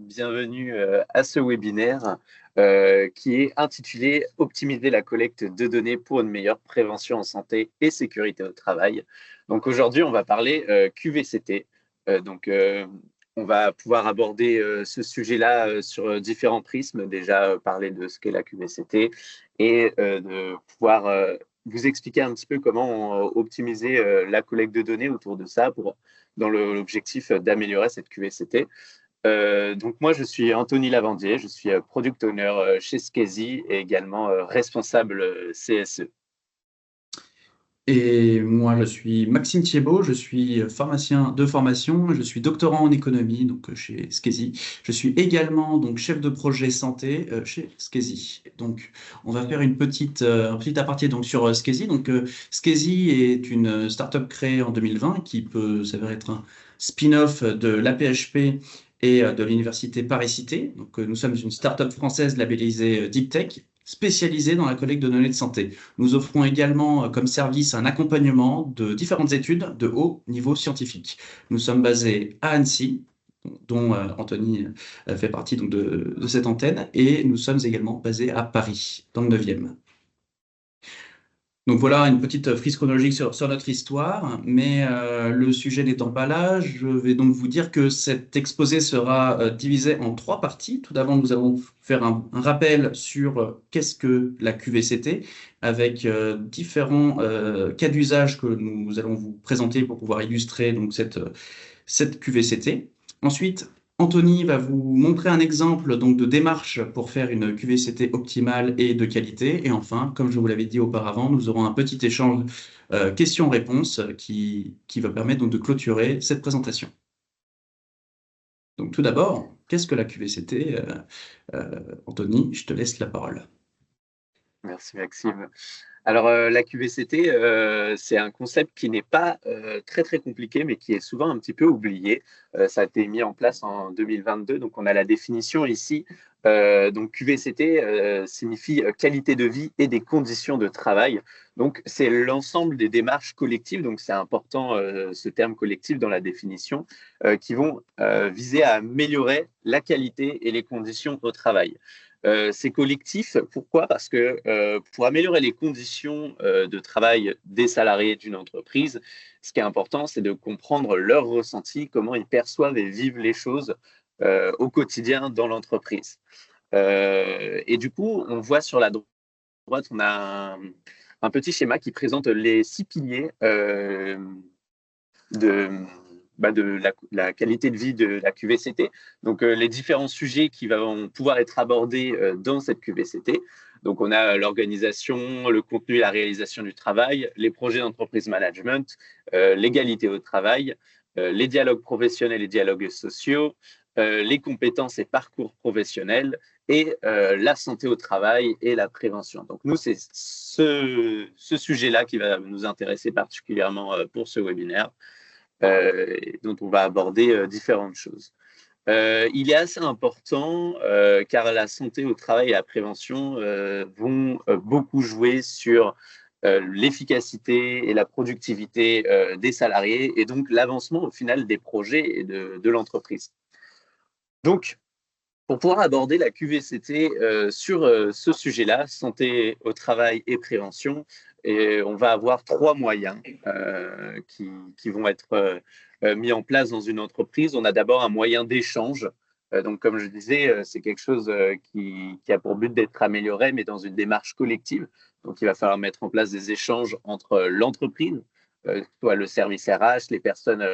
Bienvenue à ce webinaire qui est intitulé « Optimiser la collecte de données pour une meilleure prévention en santé et sécurité au travail ». Donc aujourd'hui, on va parler QVCT. On va pouvoir aborder ce sujet-là sur différents prismes. Déjà, parler de ce qu'est la QVCT et de pouvoir vous expliquer un petit peu comment optimiser la collecte de données autour de ça dans l'objectif d'améliorer cette QVCT. Donc moi, je suis Anthony Lavandier, je suis Product Owner chez Skesi et également responsable CSE. Et moi, je suis Maxime Thiebaud, je suis pharmacien de formation, je suis doctorant en économie donc chez Skesi. Je suis également donc chef de projet santé chez Skesi. Donc, on va faire un petit aparté donc sur Skesi. Donc, Skesi est une startup créée en 2020 qui peut s'avérer être un spin-off de l'APHP et de l'université Paris-Cité. Donc, nous sommes une startup française labellisée Deep Tech, spécialisée dans la collecte de données de santé. Nous offrons également comme service un accompagnement de différentes études de haut niveau scientifique. Nous sommes basés à Annecy, dont Anthony fait partie donc, de cette antenne, et nous sommes également basés à Paris, dans le 9e. Donc voilà une petite frise chronologique sur notre histoire, mais le sujet n'étant pas là, je vais donc vous dire que cet exposé sera divisé en 3 parties. Tout d'abord, nous allons faire un rappel sur qu'est-ce que la QVCT, avec différents cas d'usage que nous allons vous présenter pour pouvoir illustrer donc, cette QVCT. Ensuite, Anthony va vous montrer un exemple donc, de démarche pour faire une QVCT optimale et de qualité. Et enfin, comme je vous l'avais dit auparavant, nous aurons un petit échange questions-réponses qui va permettre donc, de clôturer cette présentation. Donc tout d'abord, qu'est-ce que la QVCT Anthony, je te laisse la parole. Merci Maxime. Alors la QVCT, c'est un concept qui n'est pas très très compliqué, mais qui est souvent un petit peu oublié. Ça a été mis en place en 2022, donc on a la définition ici. Donc QVCT signifie qualité de vie et des conditions de travail. Donc c'est l'ensemble des démarches collectives, donc c'est important ce terme collectif dans la définition, qui vont viser à améliorer la qualité et les conditions au travail. C'est collectif. Pourquoi? Parce que pour améliorer les conditions de travail des salariés d'une entreprise, ce qui est important, c'est de comprendre leur ressenti, comment ils perçoivent et vivent les choses au quotidien dans l'entreprise. Et du coup, on voit sur la droite, on a un petit schéma qui présente les 6 piliers de la qualité de vie de la QVCT. Donc, les différents sujets qui vont pouvoir être abordés dans cette QVCT. Donc, on a l'organisation, le contenu et la réalisation du travail, les projets d'entreprise management, l'égalité au travail, les dialogues professionnels et dialogues sociaux, les compétences et parcours professionnels et la santé au travail et la prévention. Donc, nous, c'est ce sujet-là qui va nous intéresser particulièrement pour ce webinaire. Dont on va aborder différentes choses. Il est assez important car la santé au travail et la prévention vont beaucoup jouer sur l'efficacité et la productivité des salariés et donc l'avancement au final des projets et de l'entreprise. Donc, pour pouvoir aborder la QVCT sur ce sujet-là, santé au travail et prévention, et on va avoir 3 moyens qui vont être mis en place dans une entreprise. On a d'abord un moyen d'échange. Donc, comme je disais, c'est quelque chose qui a pour but d'être amélioré, mais dans une démarche collective. Donc, il va falloir mettre en place des échanges entre l'entreprise, soit le service RH, les personnes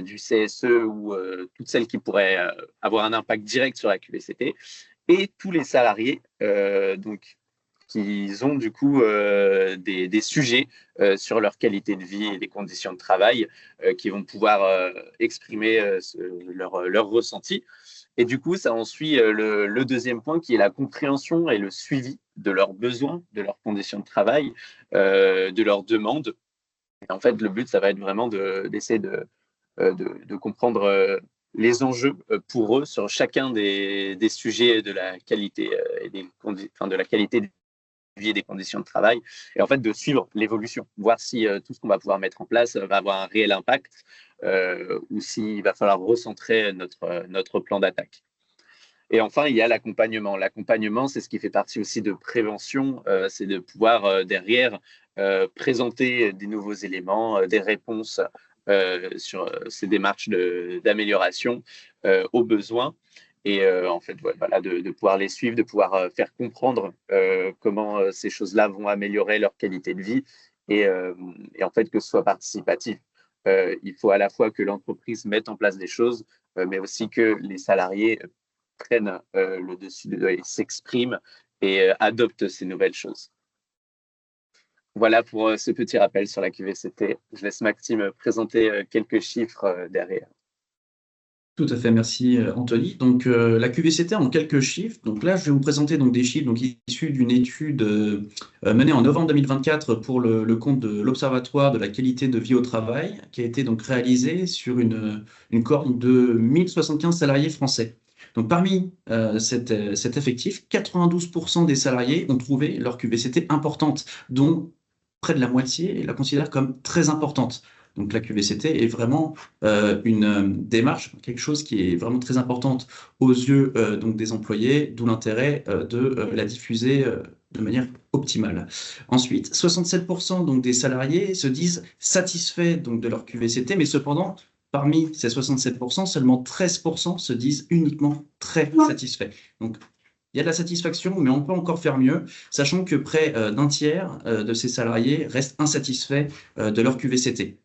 du CSE ou toutes celles qui pourraient avoir un impact direct sur la QVCT, et tous les salariés donc, qui ont du coup des sujets sur leur qualité de vie et les conditions de travail qui vont pouvoir exprimer leur ressenti. Et du coup, ça en suit le deuxième point qui est la compréhension et le suivi de leurs besoins, de leurs conditions de travail, de leurs demandes. Et en fait, le but, ça va être vraiment d'essayer de comprendre les enjeux pour eux sur chacun des sujets de la qualité et de la qualité de vie et des conditions de travail, et en fait de suivre l'évolution, voir si tout ce qu'on va pouvoir mettre en place va avoir un réel impact ou s'il va falloir recentrer notre plan d'attaque. Et enfin, il y a l'accompagnement. L'accompagnement, c'est ce qui fait partie aussi de prévention, c'est de pouvoir derrière présenter des nouveaux éléments, des réponses sur ces démarches d'amélioration aux besoins. Et en fait, voilà, de pouvoir les suivre, de pouvoir faire comprendre comment ces choses-là vont améliorer leur qualité de vie et en fait que ce soit participatif. Il faut à la fois que l'entreprise mette en place des choses, mais aussi que les salariés prennent le dessus et s'expriment et adoptent ces nouvelles choses. Voilà pour ce petit rappel sur la QVCT. Je laisse Maxime présenter quelques chiffres derrière. Tout à fait, merci Anthony. Donc la QVCT en quelques chiffres. Donc là, je vais vous présenter donc des chiffres donc issus d'une étude menée en novembre 2024 pour le compte de l'Observatoire de la qualité de vie au travail, qui a été donc réalisée sur une cohorte de 1075 salariés français. Donc parmi cet effectif, 92% des salariés ont trouvé leur QVCT importante, dont près de la moitié la considèrent comme très importante. Donc la QVCT est vraiment une démarche, quelque chose qui est vraiment très importante aux yeux donc des employés, d'où l'intérêt de la diffuser de manière optimale. Ensuite, 67% donc des salariés se disent satisfaits donc de leur QVCT, mais cependant, parmi ces 67%, seulement 13% se disent uniquement très satisfaits. Donc il y a de la satisfaction, mais on peut encore faire mieux, sachant que près d'un tiers de ces salariés restent insatisfaits de leur QVCT.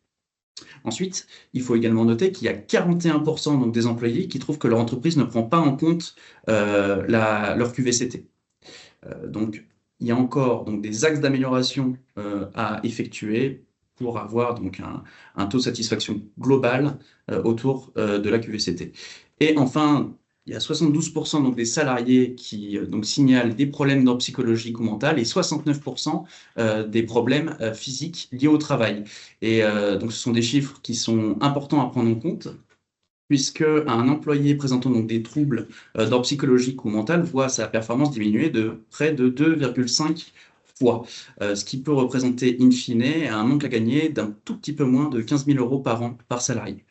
Ensuite, il faut également noter qu'il y a 41% donc, des employés qui trouvent que leur entreprise ne prend pas en compte leur QVCT. Donc, il y a encore donc, des axes d'amélioration à effectuer pour avoir donc, un taux de satisfaction global autour de la QVCT. Et enfin, il y a 72% donc, des salariés qui donc, signalent des problèmes d'ordre psychologique ou mental et 69% des problèmes physiques liés au travail. Et donc, ce sont des chiffres qui sont importants à prendre en compte, puisque un employé présentant donc, des troubles d'ordre psychologique ou mental voit sa performance diminuer de près de 2,5 fois, ce qui peut représenter in fine un manque à gagner d'un tout petit peu moins de 15 000 € par an par salarié.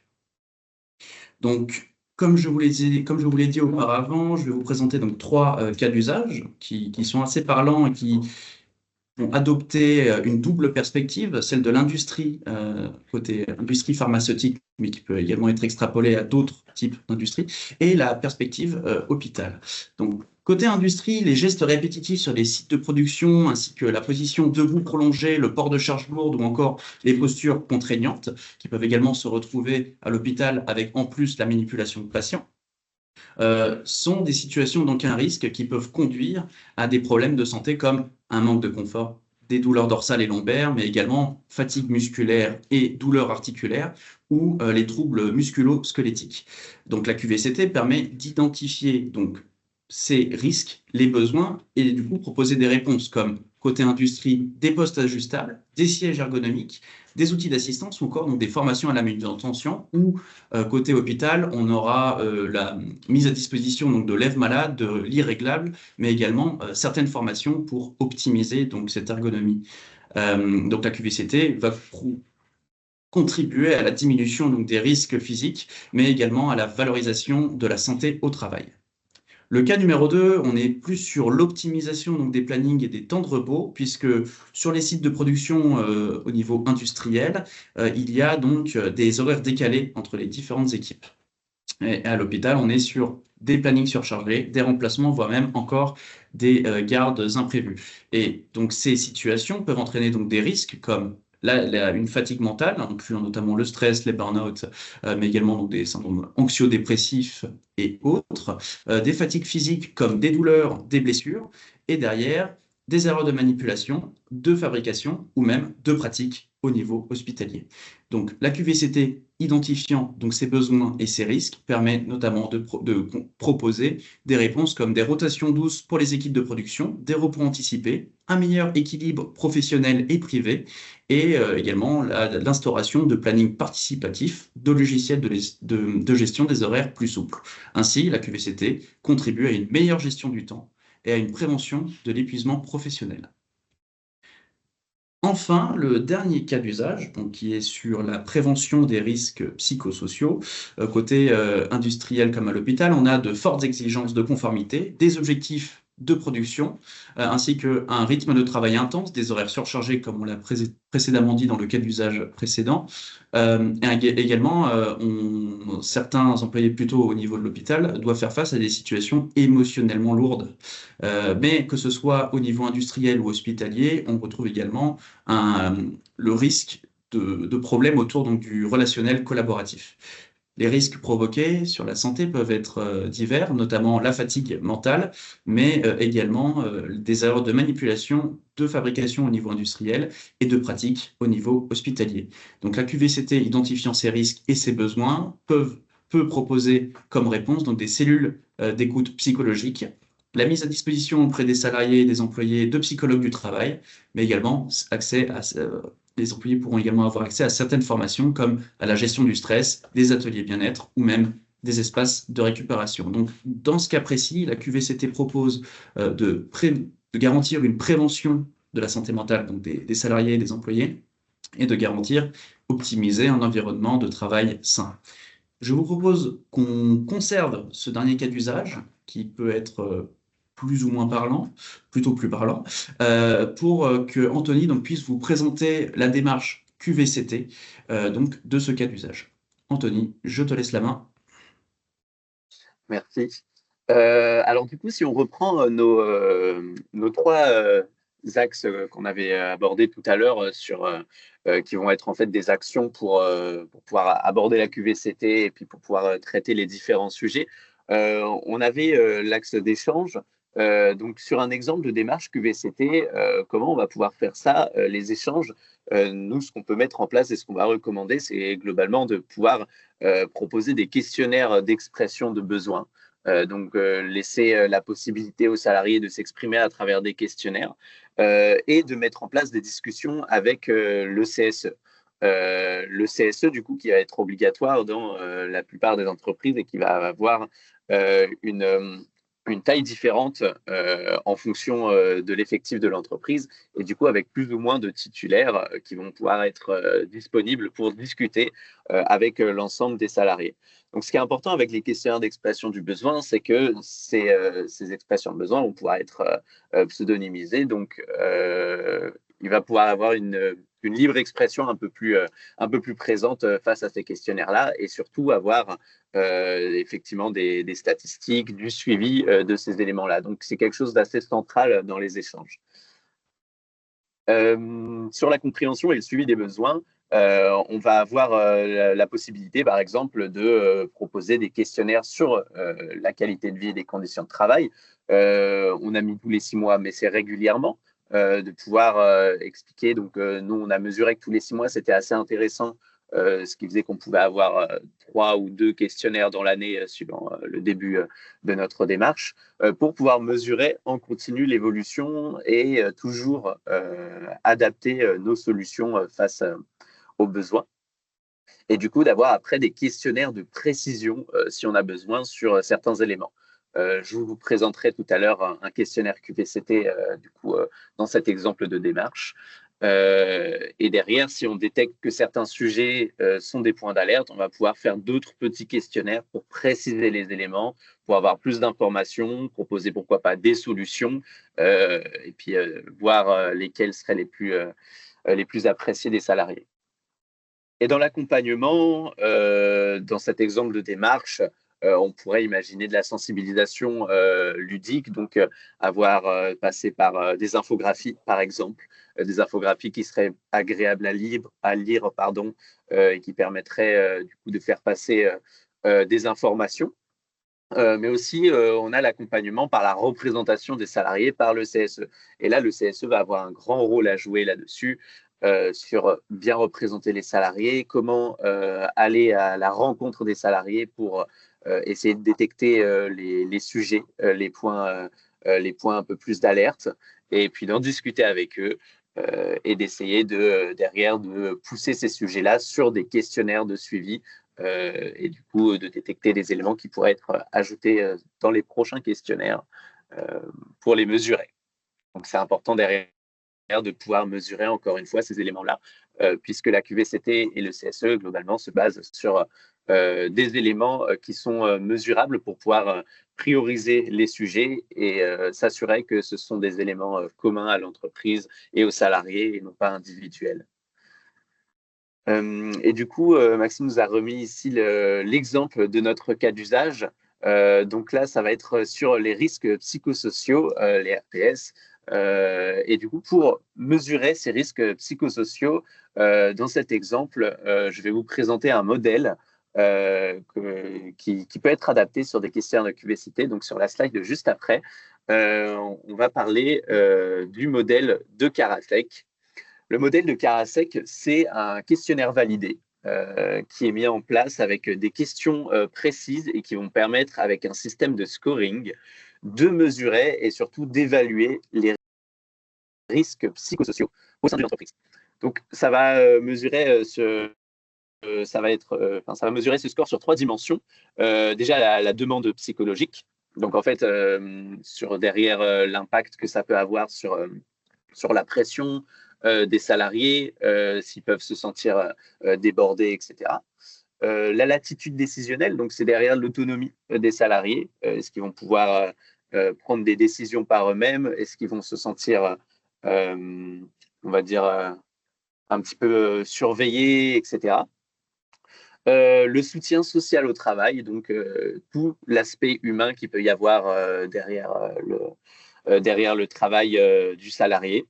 Donc, comme je vous l'ai dit auparavant, je vais vous présenter donc 3 cas d'usage qui sont assez parlants et qui ont adopté une double perspective, celle de l'industrie, côté industrie pharmaceutique, mais qui peut également être extrapolée à d'autres types d'industries, et la perspective hôpital. Donc, côté industrie, les gestes répétitifs sur les sites de production, ainsi que la position debout prolongée, le port de charges lourdes ou encore les postures contraignantes, qui peuvent également se retrouver à l'hôpital avec en plus la manipulation de patients, sont des situations donc un risque qui peuvent conduire à des problèmes de santé comme un manque de confort, des douleurs dorsales et lombaires, mais également fatigue musculaire et douleurs articulaires ou les troubles musculo-squelettiques. Donc la QVCT permet d'identifier donc ces risques, les besoins et du coup proposer des réponses comme côté industrie, des postes ajustables, des sièges ergonomiques, des outils d'assistance ou encore donc, des formations à la manutention ou côté hôpital, on aura la mise à disposition donc, de lève-malade, de lits réglables, mais également certaines formations pour optimiser donc, cette ergonomie. Donc la QVCT va contribuer à la diminution donc, des risques physiques, mais également à la valorisation de la santé au travail. Le cas numéro 2, on est plus sur l'optimisation des plannings et des temps de repos, puisque sur les sites de production au niveau industriel, il y a donc des horaires décalés entre les différentes équipes. Et à l'hôpital, on est sur des plannings surchargés, des remplacements, voire même encore des gardes imprévus. Et donc ces situations peuvent entraîner donc des risques comme une fatigue mentale, incluant notamment le stress, les burn-out, mais également donc, des syndromes anxio-dépressifs et autres, des fatigues physiques comme des douleurs, des blessures, et derrière, des erreurs de manipulation, de fabrication ou même de pratique au niveau hospitalier. Donc la QVCT identifiant donc ses besoins et ses risques permet notamment de proposer des réponses comme des rotations douces pour les équipes de production, des repos anticipés, un meilleur équilibre professionnel et privé et également l'instauration de planning participatif, de logiciels de gestion des horaires plus souples. Ainsi, la QVCT contribue à une meilleure gestion du temps et à une prévention de l'épuisement professionnel. Enfin, le dernier cas d'usage, donc, qui est sur la prévention des risques psychosociaux, côté industriel comme à l'hôpital, on a de fortes exigences de conformité, des objectifs de production, ainsi qu'un rythme de travail intense, des horaires surchargés, comme on l'a précédemment dit dans le cas d'usage précédent. Également, certains employés plutôt au niveau de l'hôpital doivent faire face à des situations émotionnellement lourdes. Mais que ce soit au niveau industriel ou hospitalier, on retrouve également le risque de problèmes autour donc, du relationnel collaboratif. Les risques provoqués sur la santé peuvent être divers, notamment la fatigue mentale, mais également des erreurs de manipulation, de fabrication au niveau industriel et de pratique au niveau hospitalier. Donc la QVCT, identifiant ces risques et ses besoins, peut proposer comme réponse donc, des cellules d'écoute psychologique, la mise à disposition auprès des salariés et des employés de psychologues du travail, mais également les employés pourront également avoir accès à certaines formations comme à la gestion du stress, des ateliers bien-être ou même des espaces de récupération. Donc, dans ce cas précis, la QVCT propose de garantir une prévention de la santé mentale donc des salariés et des employés et de garantir, optimiser un environnement de travail sain. Je vous propose qu'on conserve ce dernier cas d'usage qui peut être plus ou moins parlant, plutôt plus parlant, pour que Anthony donc, puisse vous présenter la démarche QVCT donc, de ce cas d'usage. Anthony, je te laisse la main. Merci. Alors du coup, si on reprend nos trois axes qu'on avait abordés tout à l'heure qui vont être en fait des actions pour pouvoir aborder la QVCT et puis pour pouvoir traiter les différents sujets, on avait l'axe d'échange. Donc sur un exemple de démarche QVCT, comment on va pouvoir faire ça, les échanges. Nous, ce qu'on peut mettre en place et ce qu'on va recommander, c'est globalement de pouvoir proposer des questionnaires d'expression de besoins. Donc, laisser la possibilité aux salariés de s'exprimer à travers des questionnaires et de mettre en place des discussions avec le CSE. Le CSE, du coup, qui va être obligatoire dans la plupart des entreprises et qui va avoir une taille différente en fonction de l'effectif de l'entreprise et du coup avec plus ou moins de titulaires qui vont pouvoir être disponibles pour discuter avec l'ensemble des salariés. Donc, ce qui est important avec les questionnaires d'expression du besoin, c'est que ces expressions de besoin vont pouvoir être pseudonymisées. Donc, il va pouvoir avoir une libre expression un peu plus présente face à ces questionnaires-là et surtout avoir effectivement des statistiques, du suivi de ces éléments-là. Donc, c'est quelque chose d'assez central dans les échanges. Sur la compréhension et le suivi des besoins, on va avoir la possibilité, par exemple, de proposer des questionnaires sur la qualité de vie et les conditions de travail. On a mis tous les 6 mois, mais c'est régulièrement de pouvoir expliquer. Donc, nous, on a mesuré que tous les 6 mois, c'était assez intéressant, ce qui faisait qu'on pouvait avoir 3 ou 2 questionnaires dans l'année suivant le début de notre démarche pour pouvoir mesurer en continu l'évolution et toujours adapter nos solutions face aux besoins. Et du coup, d'avoir après des questionnaires de précision si on a besoin sur certains éléments. Je vous présenterai tout à l'heure un questionnaire QVCT dans cet exemple de démarche. Et derrière, si on détecte que certains sujets sont des points d'alerte, on va pouvoir faire d'autres petits questionnaires pour préciser les éléments, pour avoir plus d'informations, proposer pourquoi pas des solutions, et puis voir lesquelles seraient les plus appréciées des salariés. Et dans l'accompagnement, dans cet exemple de démarche, on pourrait imaginer de la sensibilisation ludique, donc avoir passé par des infographies, par exemple, des infographies qui seraient agréables à lire pardon, et qui permettraient du coup de faire passer des informations. Mais aussi, on a l'accompagnement par la représentation des salariés par le CSE. Et là, le CSE va avoir un grand rôle à jouer là-dessus, sur bien représenter les salariés, comment aller à la rencontre des salariés pour essayer de détecter les sujets, les points un peu plus d'alerte, et puis d'en discuter avec eux et d'essayer derrière de pousser ces sujets-là sur des questionnaires de suivi et du coup de détecter les éléments qui pourraient être ajoutés dans les prochains questionnaires pour les mesurer. Donc c'est important derrière de pouvoir mesurer encore une fois ces éléments-là, puisque la QVCT et le CSE, globalement, se basent sur des éléments qui sont mesurables pour pouvoir prioriser les sujets et s'assurer que ce sont des éléments communs à l'entreprise et aux salariés et non pas individuels. Et du coup, Maxime nous a remis ici l'exemple de notre cas d'usage. Donc là, ça va être sur les risques psychosociaux, les RPS. Et du coup, pour mesurer ces risques psychosociaux, dans cet exemple, je vais vous présenter un modèle qui peut être adapté sur des questionnaires de QVCT. Donc sur la slide de juste après, on va parler du modèle de Karasek. Le modèle de Karasek, c'est un questionnaire validé qui est mis en place avec des questions précises et qui vont permettre, avec un système de scoring, de mesurer et surtout d'évaluer les risques psychosociaux au sein d'une entreprise. Donc, ça va mesurer ça va mesurer ce score sur 3 dimensions. Déjà, la demande psychologique. Donc, en fait, derrière l'impact que ça peut avoir sur la pression des salariés, s'ils peuvent se sentir débordés, etc. La latitude décisionnelle, donc c'est derrière l'autonomie des salariés. Est-ce qu'ils vont pouvoir prendre des décisions par eux-mêmes? Est-ce qu'ils vont se sentir, on va dire, un petit peu surveillés, etc. Le soutien social au travail, donc tout l'aspect humain qu'il peut y avoir derrière le travail du salarié.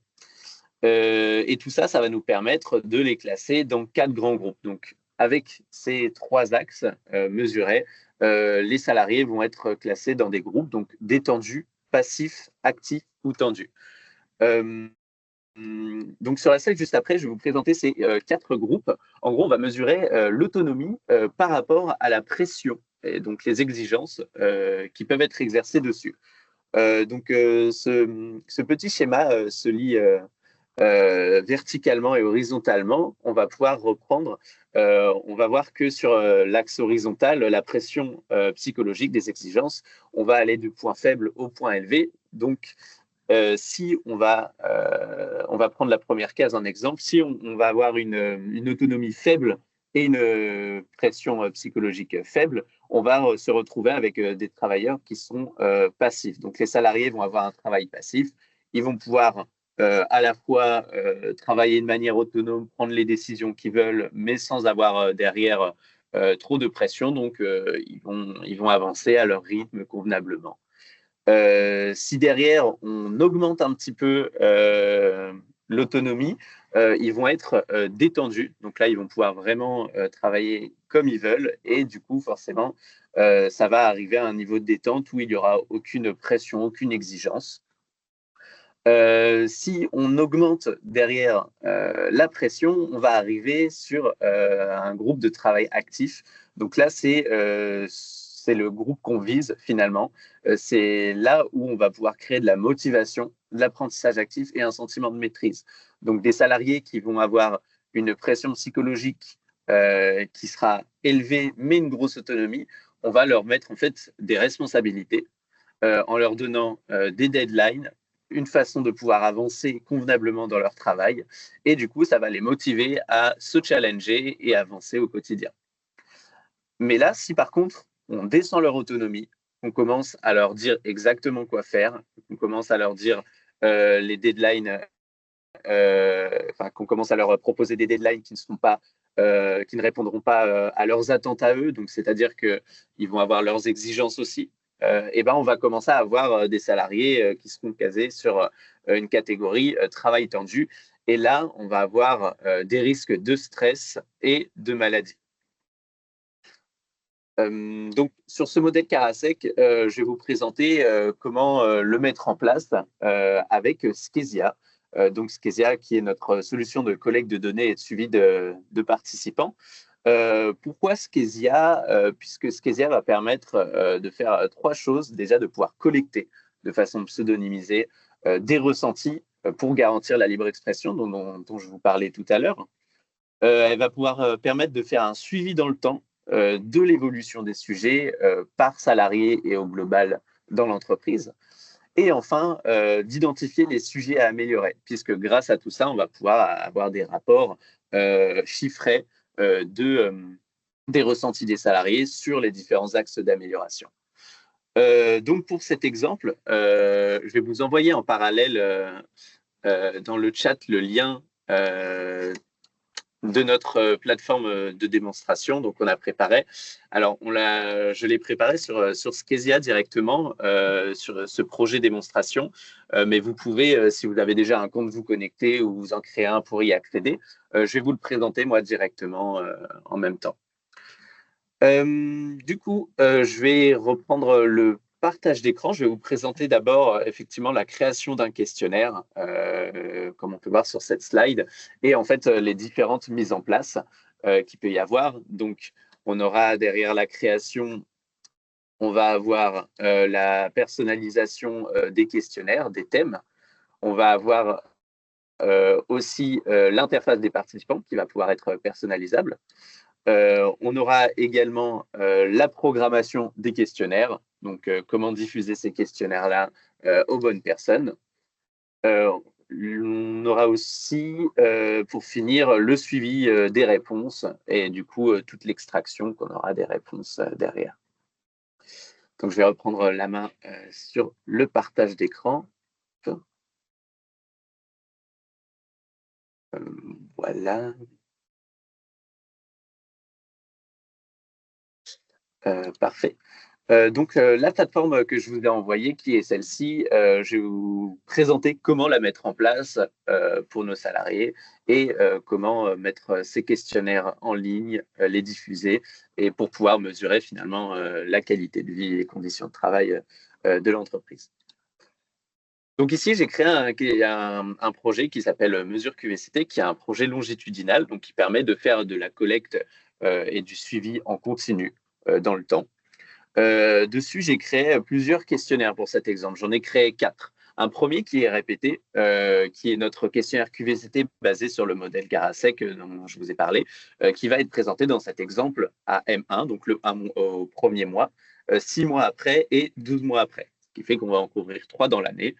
Et tout ça, ça va nous permettre de les classer dans 4 grands groupes. Donc, avec ces 3 axes mesurés, les salariés vont être classés dans des groupes, donc détendus, passifs, actifs ou tendus. Donc, sur la slide juste après, je vais vous présenter ces 4 groupes. En gros, on va mesurer l'autonomie par rapport à la pression et donc les exigences qui peuvent être exercées dessus. Donc, ce petit schéma se lit verticalement et horizontalement. On va pouvoir reprendre, on va voir que sur l'axe horizontal, la pression psychologique des exigences, on va aller du point faible au point élevé. Donc, si on va prendre la première case en exemple, si on va avoir une autonomie faible et une pression psychologique faible, on va se retrouver avec des travailleurs qui sont passifs. Donc, les salariés vont avoir un travail passif. Ils vont pouvoir à la fois travailler de manière autonome, prendre les décisions qu'ils veulent, mais sans avoir derrière trop de pression. Donc, ils vont avancer à leur rythme convenablement. Si derrière, on augmente un petit peu l'autonomie, ils vont être détendus. Donc là, ils vont pouvoir vraiment travailler comme ils veulent. Et du coup, forcément, ça va arriver à un niveau de détente où il n'y aura aucune pression, aucune exigence. Si on augmente derrière la pression, on va arriver sur un groupe de travail actif. Donc là, c'est le groupe qu'on vise finalement. C'est là où on va pouvoir créer de la motivation, de l'apprentissage actif et un sentiment de maîtrise. Donc des salariés qui vont avoir une pression psychologique qui sera élevée, mais une grosse autonomie, on va leur mettre en fait des responsabilités en leur donnant des deadlines, une façon de pouvoir avancer convenablement dans leur travail. Et du coup, ça va les motiver à se challenger et avancer au quotidien. Mais là, si par contre, on descend leur autonomie, on commence à leur dire exactement quoi faire, on commence à leur dire les deadlines, qu'on commence à leur proposer des deadlines qui ne répondront pas à leurs attentes à eux, donc c'est-à-dire qu'ils vont avoir leurs exigences aussi. Et ben on va commencer à avoir des salariés qui seront casés sur une catégorie travail tendu. Et là, on va avoir des risques de stress et de maladie. Donc, sur ce modèle Karasek, je vais vous présenter comment le mettre en place avec Skezia. Donc, Skezia, qui est notre solution de collecte de données et de suivi de participants. Pourquoi Skezia? Puisque Skezia va permettre de faire 3 choses. Déjà, de pouvoir collecter de façon pseudonymisée des ressentis pour garantir la libre expression dont je vous parlais tout à l'heure. Elle va pouvoir permettre de faire un suivi dans le temps de l'évolution des sujets par salarié et au global dans l'entreprise. Et enfin, d'identifier les sujets à améliorer, puisque grâce à tout ça, on va pouvoir avoir des rapports chiffrés des ressentis des salariés sur les différents axes d'amélioration. Donc, pour cet exemple, je vais vous envoyer en parallèle dans le chat le lien de notre plateforme de démonstration. Donc, on a préparé. Alors, je l'ai préparé sur Skezia directement, sur ce projet démonstration. Mais vous pouvez, si vous avez déjà un compte, vous connecter ou vous en créer un pour y accéder. Je vais vous le présenter, moi, directement en même temps. Du coup, je vais reprendre le partage d'écran. Je vais vous présenter d'abord effectivement la création d'un questionnaire, comme on peut voir sur cette slide, et en fait les différentes mises en place qu'il peut y avoir. Donc, on aura derrière la création, on va avoir la personnalisation des questionnaires, des thèmes. On va avoir aussi l'interface des participants qui va pouvoir être personnalisable. On aura également la programmation des questionnaires, donc comment diffuser ces questionnaires-là aux bonnes personnes. On aura aussi, pour finir, le suivi des réponses et du coup, toute l'extraction qu'on aura des réponses derrière. Donc, je vais reprendre la main sur le partage d'écran. Voilà. Parfait. Donc, la plateforme que je vous ai envoyée, qui est celle-ci, je vais vous présenter comment la mettre en place pour nos salariés et comment mettre ces questionnaires en ligne, les diffuser et pour pouvoir mesurer finalement la qualité de vie et les conditions de travail de l'entreprise. Donc ici, j'ai créé un projet qui s'appelle Mesure QVCT, qui est un projet longitudinal, donc qui permet de faire de la collecte et du suivi en continu dans le temps. Dessus, j'ai créé plusieurs questionnaires pour cet exemple. J'en ai créé 4. Un premier qui est répété, qui est notre questionnaire QVCT basé sur le modèle Karasek dont je vous ai parlé, qui va être présenté dans cet exemple à M1, donc au premier mois, 6 mois après et 12 mois après. Ce qui fait qu'on va en couvrir 3 dans l'année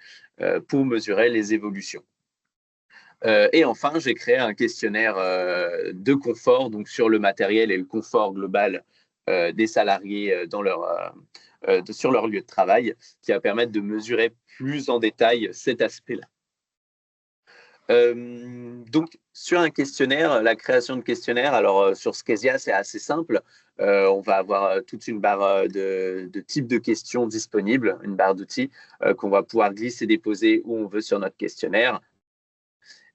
pour mesurer les évolutions. Et enfin, j'ai créé un questionnaire de confort, donc sur le matériel et le confort global des salariés sur leur lieu de travail, qui va permettre de mesurer plus en détail cet aspect-là. Donc, sur un questionnaire, la création de questionnaire, alors sur Skezia, c'est assez simple. On va avoir toute une barre de types de questions disponibles, une barre d'outils qu'on va pouvoir glisser, déposer où on veut sur notre questionnaire.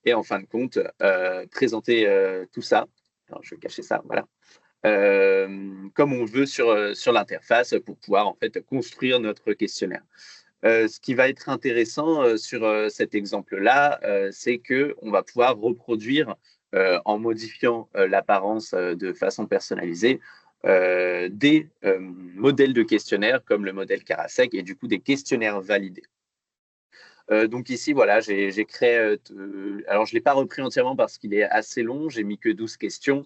Et en fin de compte, présenter tout ça. Alors, je vais cacher ça, voilà. Comme on veut sur l'interface pour pouvoir en fait construire notre questionnaire. Ce qui va être intéressant sur cet exemple-là, c'est qu'on va pouvoir reproduire, en modifiant l'apparence de façon personnalisée, des modèles de questionnaires comme le modèle Karasek et du coup des questionnaires validés. Donc ici, voilà, j'ai créé. Alors, je ne l'ai pas repris entièrement parce qu'il est assez long. J'ai mis que 12 questions.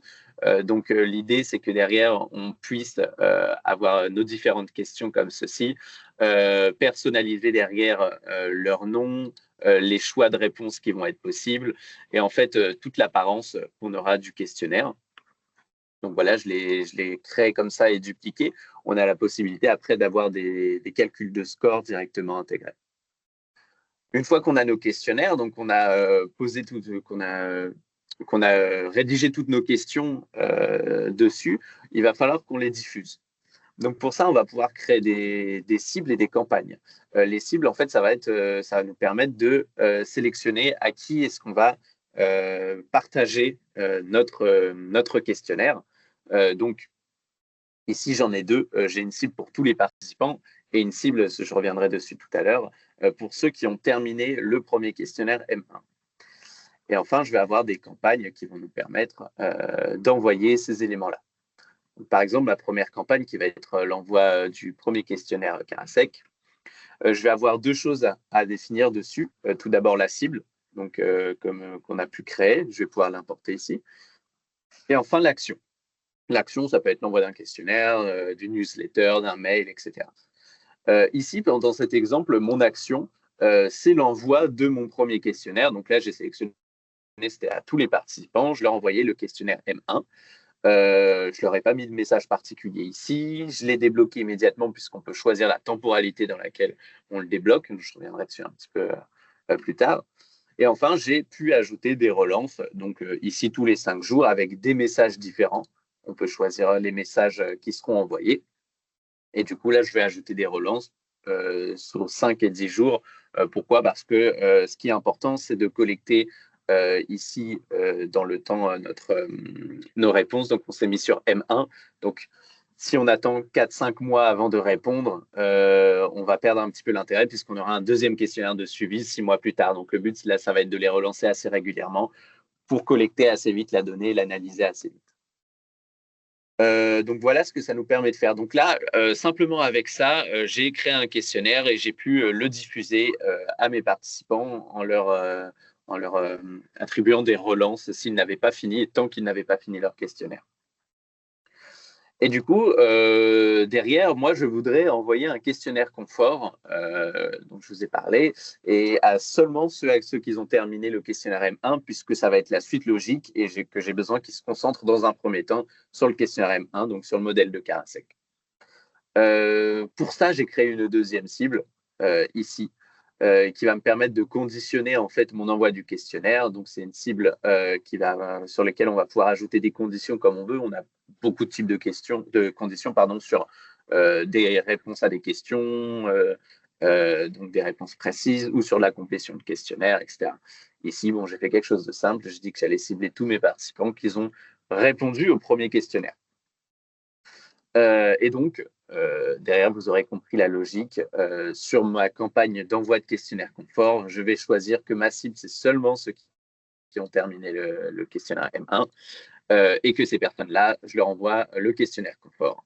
Donc, l'idée, c'est que derrière, on puisse avoir nos différentes questions comme ceci, personnaliser derrière leur nom, les choix de réponses qui vont être possibles et en fait, toute l'apparence qu'on aura du questionnaire. Donc voilà, je l'ai créé comme ça et dupliqué. On a la possibilité après d'avoir des calculs de score directement intégrés. Une fois qu'on a nos questionnaires, donc qu'on a qu'on a rédigé toutes nos questions dessus, il va falloir qu'on les diffuse. Donc pour ça, on va pouvoir créer des cibles et des campagnes. Les cibles, en fait, ça va nous permettre de sélectionner à qui est-ce qu'on va partager notre questionnaire. Donc ici, j'en ai 2. J'ai une cible pour tous les participants et une cible, je reviendrai dessus tout à l'heure, pour ceux qui ont terminé le premier questionnaire M1. Et enfin, je vais avoir des campagnes qui vont nous permettre d'envoyer ces éléments-là. Par exemple, ma première campagne qui va être l'envoi du premier questionnaire Karasek. Je vais avoir 2 choses à définir dessus. Tout d'abord, la cible, donc qu'on a pu créer. Je vais pouvoir l'importer ici. Et enfin, l'action. L'action, ça peut être l'envoi d'un questionnaire, d'une newsletter, d'un mail, etc. Ici, dans cet exemple, mon action, c'est l'envoi de mon premier questionnaire. Donc là, j'ai sélectionné, c'était à tous les participants, je leur envoyais le questionnaire M1. Je leur ai pas mis de message particulier ici. Je l'ai débloqué immédiatement puisqu'on peut choisir la temporalité dans laquelle on le débloque. Je reviendrai dessus un petit peu plus tard. Et enfin, j'ai pu ajouter des relances, donc ici tous les 5 jours avec des messages différents. On peut choisir les messages qui seront envoyés. Et du coup, là, je vais ajouter des relances sur 5 et 10 jours. Pourquoi? Parce que ce qui est important, c'est de collecter ici dans le temps nos réponses. Donc, on s'est mis sur M1. Donc, si on attend 4-5 mois avant de répondre, on va perdre un petit peu l'intérêt puisqu'on aura un deuxième questionnaire de suivi 6 mois plus tard. Donc, le but, là, ça va être de les relancer assez régulièrement pour collecter assez vite la donnée et l'analyser assez vite. Donc voilà ce que ça nous permet de faire. Donc là, simplement avec ça, j'ai créé un questionnaire et j'ai pu le diffuser à mes participants en leur attribuant des relances s'ils n'avaient pas fini et tant qu'ils n'avaient pas fini leur questionnaire. Et du coup, derrière, moi, je voudrais envoyer un questionnaire confort dont je vous ai parlé et à seulement ceux qui ont terminé le questionnaire M1 puisque ça va être la suite logique et que j'ai besoin qu'ils se concentrent dans un premier temps sur le questionnaire M1, donc sur le modèle de Karasek. Pour ça, j'ai créé une deuxième cible ici qui va me permettre de conditionner en fait mon envoi du questionnaire. Donc c'est une cible sur laquelle on va pouvoir ajouter des conditions comme on veut. On a beaucoup de types de conditions sur des réponses à des questions, donc des réponses précises ou sur la complétion de questionnaire, etc. Ici, bon, j'ai fait quelque chose de simple. Je dis que j'allais cibler tous mes participants qui ont répondu au premier questionnaire. Et donc, derrière, vous aurez compris la logique. Sur ma campagne d'envoi de questionnaire confort, je vais choisir que ma cible, c'est seulement ceux qui ont terminé le questionnaire M1 et que ces personnes-là, je leur envoie le questionnaire confort.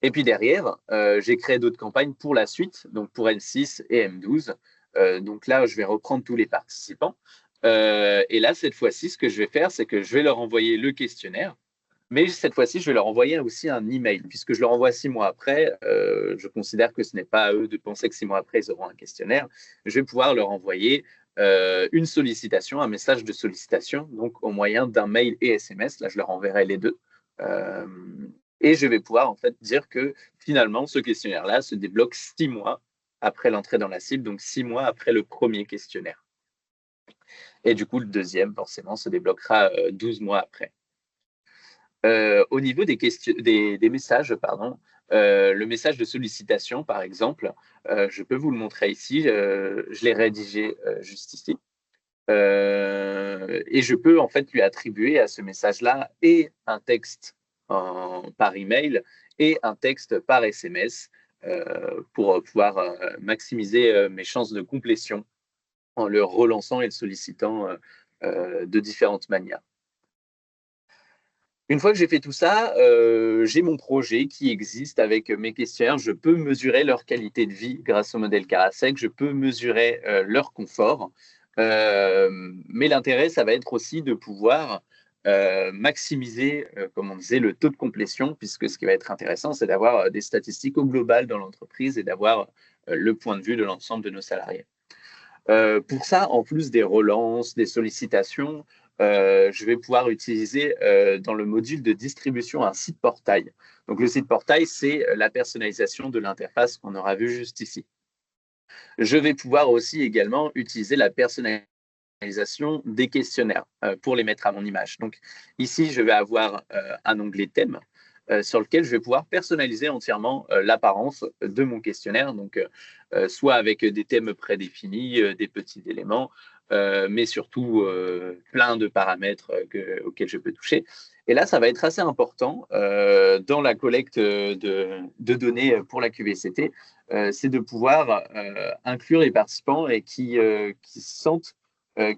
Et puis derrière, j'ai créé d'autres campagnes pour la suite, donc pour M6 et M12. Donc là, je vais reprendre tous les participants. Et là, cette fois-ci, ce que je vais faire, c'est que je vais leur envoyer le questionnaire. Mais cette fois-ci, je vais leur envoyer aussi un email, puisque je leur envoie 6 mois après. Je considère que ce n'est pas à eux de penser que 6 mois après, ils auront un questionnaire. Je vais pouvoir leur envoyer une sollicitation, un message de sollicitation, donc au moyen d'un mail et SMS. Là, je leur enverrai les deux. Et je vais pouvoir en fait dire que finalement, ce questionnaire-là se débloque 6 mois après l'entrée dans la cible, donc 6 mois après le premier questionnaire. Et du coup, le deuxième, forcément, se débloquera 12 mois après. Au niveau des messages, le message de sollicitation, par exemple, je peux vous le montrer ici. Je l'ai rédigé juste ici. Et je peux en fait lui attribuer à ce message-là et un texte par email et un texte par SMS pour pouvoir maximiser mes chances de complétion en le relançant et le sollicitant de différentes manières. Une fois que j'ai fait tout ça, j'ai mon projet qui existe avec mes questionnaires. Je peux mesurer leur qualité de vie grâce au modèle Karasek. Je peux mesurer leur confort. Mais l'intérêt, ça va être aussi de pouvoir maximiser, comme on disait, le taux de complétion, puisque ce qui va être intéressant, c'est d'avoir des statistiques au global dans l'entreprise et d'avoir le point de vue de l'ensemble de nos salariés. Pour ça, en plus des relances, des sollicitations, je vais pouvoir utiliser dans le module de distribution un site portail. Donc, le site portail, c'est la personnalisation de l'interface qu'on aura vu juste ici. Je vais pouvoir aussi également utiliser la personnalisation des questionnaires pour les mettre à mon image. Donc, ici, je vais avoir un onglet thème sur lequel je vais pouvoir personnaliser entièrement l'apparence de mon questionnaire, donc soit avec des thèmes prédéfinis, des petits éléments, mais surtout plein de paramètres auxquels je peux toucher. Et là, ça va être assez important dans la collecte de données pour la QVCT, c'est de pouvoir inclure les participants et qui sentent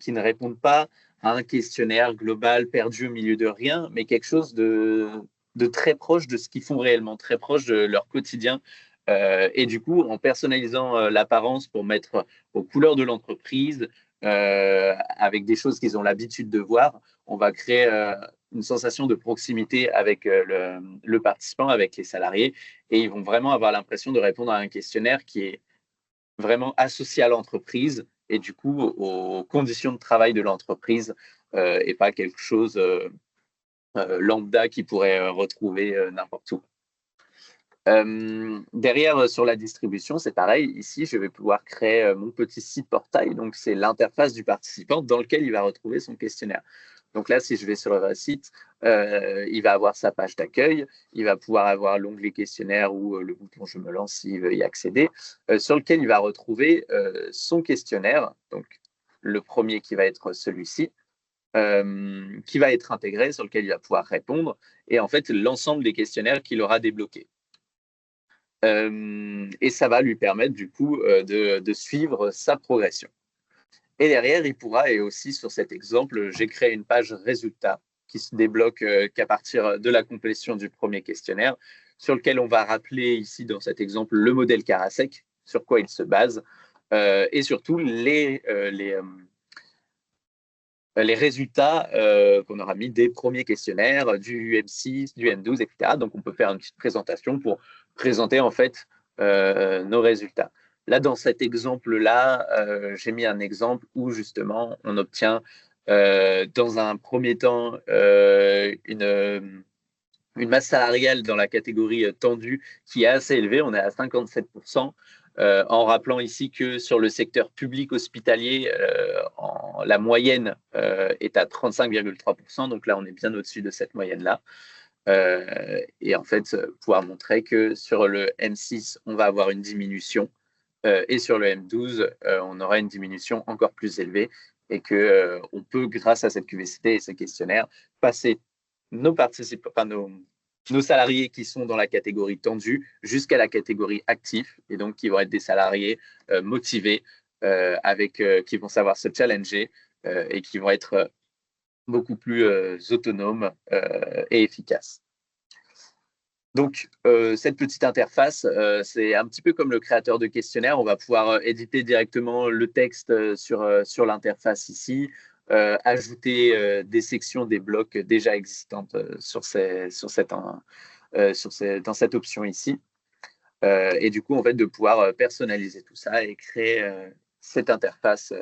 qu'ils ne répondent pas à un questionnaire global perdu au milieu de rien, mais quelque chose de très proche de ce qu'ils font réellement, très proche de leur quotidien. Et du coup, en personnalisant l'apparence pour mettre aux couleurs de l'entreprise, avec des choses qu'ils ont l'habitude de voir, on va créer une sensation de proximité avec le participant, avec les salariés, et ils vont vraiment avoir l'impression de répondre à un questionnaire qui est vraiment associé à l'entreprise et du coup aux conditions de travail de l'entreprise et pas quelque chose lambda qu'ils pourraient retrouver n'importe où. Derrière, sur la distribution, c'est pareil. Ici, je vais pouvoir créer mon petit site portail. Donc, c'est l'interface du participant dans lequel il va retrouver son questionnaire. Donc là, si je vais sur le site, il va avoir sa page d'accueil. Il va pouvoir avoir l'onglet questionnaire ou le bouton « Je me lance » s'il veut y accéder, sur lequel il va retrouver son questionnaire. Donc, le premier qui va être celui-ci, qui va être intégré, sur lequel il va pouvoir répondre. Et en fait, l'ensemble des questionnaires qu'il aura débloqués. Et ça va lui permettre du coup de suivre sa progression. Et derrière, il pourra, et aussi sur cet exemple, j'ai créé une page résultat qui se débloque qu'à partir de la complétion du premier questionnaire, sur lequel on va rappeler ici dans cet exemple le modèle Karasek, sur quoi il se base, et surtout les résultats qu'on aura mis des premiers questionnaires, du M6, du M12, etc. Donc, on peut faire une petite présentation pour présenter en fait nos résultats. Là, dans cet exemple-là, j'ai mis un exemple où justement on obtient dans un premier temps une masse salariale dans la catégorie tendue qui est assez élevée, on est à 57%, en rappelant ici que sur le secteur public hospitalier, la moyenne est à 35,3%, donc là on est bien au-dessus de cette moyenne-là. Et en fait, pouvoir montrer que sur le M6, on va avoir une diminution, et sur le M12, on aura une diminution encore plus élevée, et que on peut, grâce à cette QVCT et ces questionnaires, passer nos participants, enfin nos salariés qui sont dans la catégorie tendue jusqu'à la catégorie actif, et donc qui vont être des salariés motivés, qui vont savoir se challenger et qui vont être beaucoup plus autonomes et efficaces. Donc, cette petite interface, c'est un petit peu comme le créateur de questionnaire. On va pouvoir éditer directement le texte sur l'interface ici, ajouter des sections, des blocs déjà existantes dans cette option ici. Et du coup, en fait, de pouvoir personnaliser tout ça et créer cette interface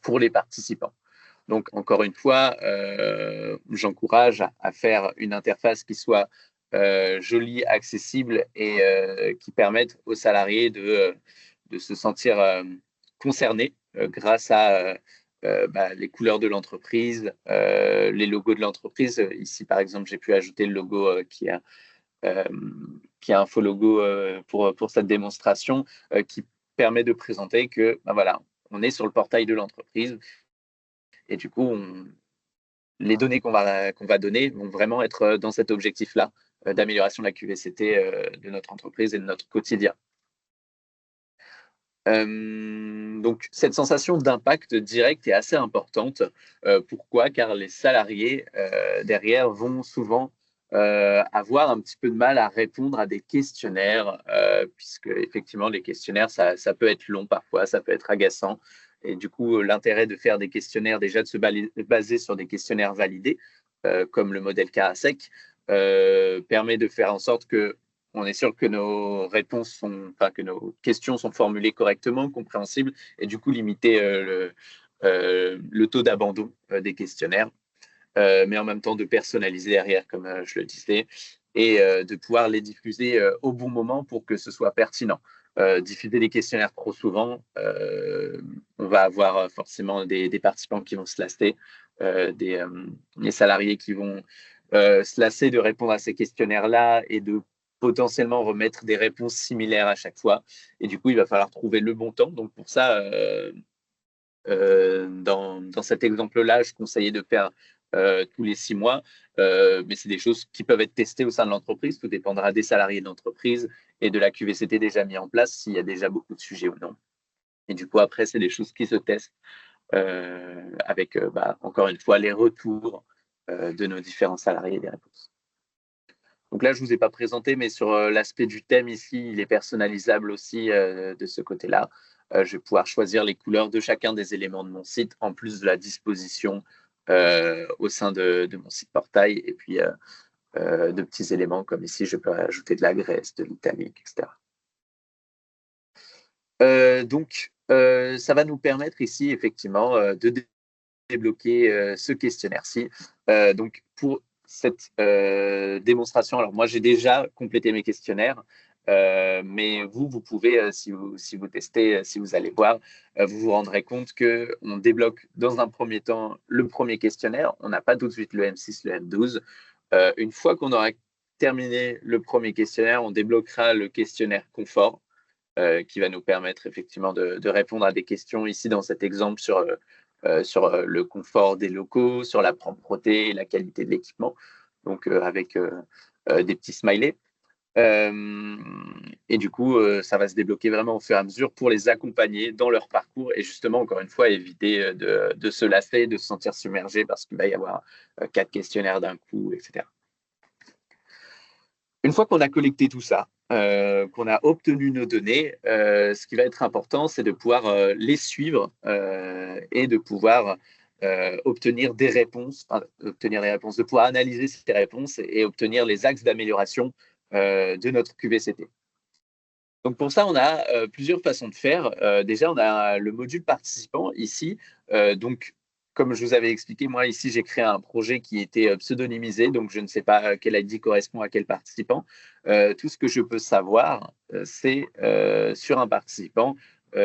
pour les participants. Donc, encore une fois, j'encourage à faire une interface qui soit jolie, accessible et qui permette aux salariés de se sentir concernés grâce à les couleurs de l'entreprise, les logos de l'entreprise. Ici, par exemple, j'ai pu ajouter le logo qui a un faux logo pour cette démonstration qui permet de présenter que voilà, on est sur le portail de l'entreprise. Et du coup, les données qu'on va donner vont vraiment être dans cet objectif-là d'amélioration de la QVCT de notre entreprise et de notre quotidien. Donc, cette sensation d'impact direct est assez importante. Pourquoi? Car les salariés derrière vont souvent avoir un petit peu de mal à répondre à des questionnaires, puisque effectivement, les questionnaires, ça peut être long parfois, ça peut être agaçant. Et du coup, l'intérêt de faire des questionnaires, déjà de se baser sur des questionnaires validés, comme le modèle Karasek, permet de faire en sorte que on est sûr que nos que nos questions sont formulées correctement, compréhensibles, et du coup limiter le taux d'abandon des questionnaires, mais en même temps de personnaliser derrière, comme je le disais, et de pouvoir les diffuser au bon moment pour que ce soit pertinent. Diffuser des questionnaires trop souvent, on va avoir forcément des participants qui vont se lasser, des salariés qui vont se lasser de répondre à ces questionnaires-là et de potentiellement remettre des réponses similaires à chaque fois. Et du coup, il va falloir trouver le bon temps. Donc pour ça, dans cet exemple-là, je conseillais de faire tous les 6 mois, mais c'est des choses qui peuvent être testées au sein de l'entreprise. Tout dépendra des salariés de l'entreprise et de la QVCT déjà mis en place, s'il y a déjà beaucoup de sujets ou non. Et du coup, après, c'est des choses qui se testent avec, encore une fois, les retours de nos différents salariés et des réponses. Donc là, je ne vous ai pas présenté, mais sur l'aspect du thème ici, il est personnalisable aussi de ce côté-là. Je vais pouvoir choisir les couleurs de chacun des éléments de mon site, en plus de la disposition au sein de mon site portail, et puis de petits éléments comme ici, je peux ajouter de la graisse, de l'italique, etc. Donc, ça va nous permettre ici, effectivement, de débloquer ce questionnaire-ci. Donc, pour cette démonstration, alors moi, j'ai déjà complété mes questionnaires, mais vous pouvez, si vous testez, si vous allez voir, vous vous rendrez compte qu'on débloque dans un premier temps le premier questionnaire. On n'a pas tout de suite le M6, le M12. Une fois qu'on aura terminé le premier questionnaire, on débloquera le questionnaire confort, qui va nous permettre effectivement de répondre à des questions ici dans cet exemple sur le confort des locaux, sur la propreté et la qualité de l'équipement, donc avec des petits smileys. Et du coup, ça va se débloquer vraiment au fur et à mesure pour les accompagner dans leur parcours et justement, encore une fois, éviter de se lasser, de se sentir submergé parce qu'il va y avoir 4 questionnaires d'un coup, etc. Une fois qu'on a collecté tout ça, qu'on a obtenu nos données, ce qui va être important, c'est de pouvoir les suivre et de pouvoir obtenir des réponses, de pouvoir analyser ces réponses et obtenir les axes d'amélioration de notre QVCT. Donc pour ça, on a plusieurs façons de faire. Déjà, on a le module participant ici. Donc, comme je vous avais expliqué, moi ici, j'ai créé un projet qui était pseudonymisé, donc je ne sais pas quel ID correspond à quel participant. Tout ce que je peux savoir, c'est sur un participant,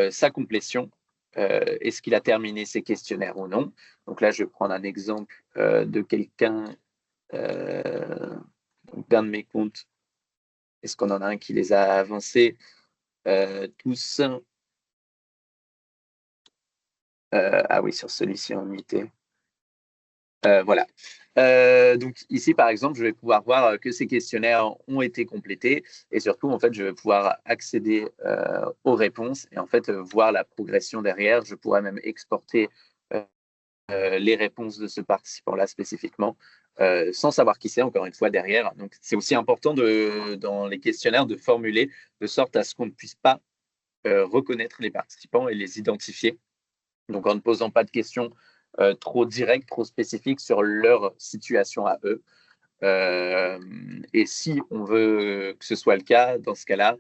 sa complétion, est-ce qu'il a terminé ses questionnaires ou non. Donc là, je vais prendre un exemple de quelqu'un, d'un de mes comptes. Est-ce qu'on en a un qui les a avancés tous? Ah oui, sur celui-ci en unité. Voilà. Donc ici, par exemple, je vais pouvoir voir que ces questionnaires ont été complétés et surtout, en fait, je vais pouvoir accéder aux réponses et en fait voir la progression derrière. Je pourrais même exporter les réponses de ce participant-là spécifiquement, sans savoir qui c'est, encore une fois, derrière. Donc, c'est aussi important dans les questionnaires de formuler de sorte à ce qu'on ne puisse pas reconnaître les participants et les identifier. Donc, en ne posant pas de questions trop directes, trop spécifiques sur leur situation à eux. Et si on veut que ce soit le cas, dans ce cas-là,